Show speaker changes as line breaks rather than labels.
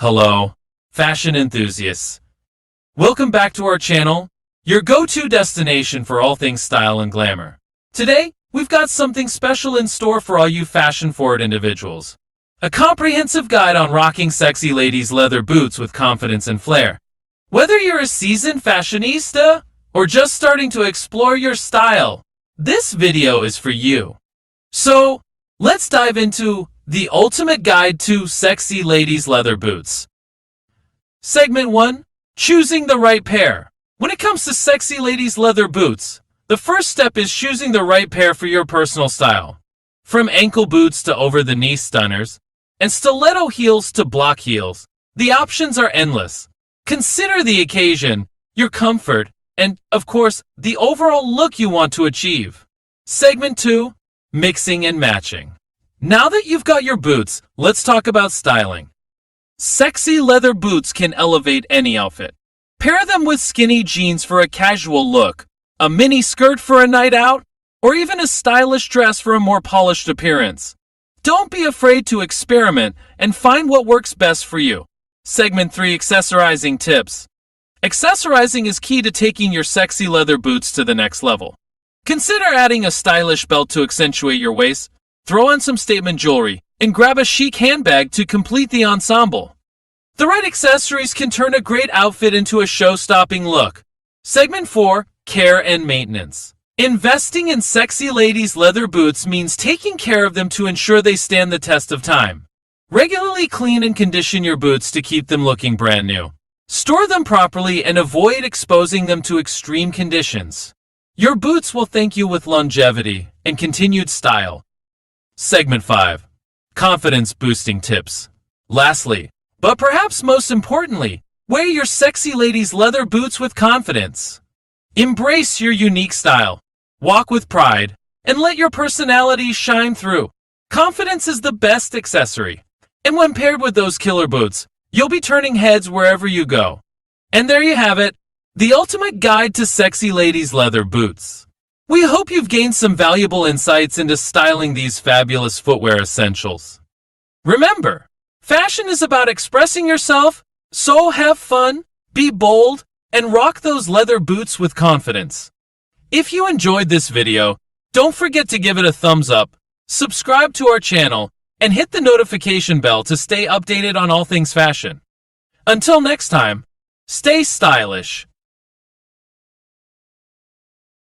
Hello, fashion enthusiasts. Welcome back to our channel, your go-to destination for all things style and glamour. Today, we've got something special in store for all you fashion-forward individuals. A comprehensive guide on rocking sexy ladies' leather boots with confidence and flair. Whether you're a seasoned fashionista or just starting to explore your style, this video is for you. So, let's dive into the ultimate guide to sexy ladies' leather boots. Segment 1. Choosing the right pair. When it comes to sexy ladies' leather boots, the first step is choosing the right pair for your personal style. From ankle boots to over-the-knee stunners, and stiletto heels to block heels, the options are endless. Consider the occasion, your comfort, and, of course, the overall look you want to achieve. Segment 2. Mixing and matching. Now that you've got your boots, let's talk about styling. Sexy leather boots can elevate any outfit. Pair them with skinny jeans for a casual look, a mini skirt for a night out, or even a stylish dress for a more polished appearance. Don't be afraid to experiment and find what works best for you. Segment 3. Accessorizing tips. Accessorizing is key to taking your sexy leather boots to the next level. Consider adding a stylish belt to accentuate your waist, throw on some statement jewelry, and grab a chic handbag to complete the ensemble. The right accessories can turn a great outfit into a show-stopping look. Segment 4. Care and maintenance. Investing in sexy ladies' leather boots means taking care of them to ensure they stand the test of time. Regularly clean and condition your boots to keep them looking brand new. Store them properly and avoid exposing them to extreme conditions. Your boots will thank you with longevity and continued style. Segment 5. Confidence-boosting tips. Lastly, but perhaps most importantly, wear your sexy ladies' leather boots with confidence. Embrace your unique style, walk with pride, and let your personality shine through. Confidence is the best accessory, and when paired with those killer boots, you'll be turning heads wherever you go. And there you have it, the ultimate guide to sexy ladies' leather boots. We hope you've gained some valuable insights into styling these fabulous footwear essentials. Remember, fashion is about expressing yourself, so have fun, be bold, and rock those leather boots with confidence. If you enjoyed this video, don't forget to give it a thumbs up, subscribe to our channel, and hit the notification bell to stay updated on all things fashion. Until next time, stay stylish.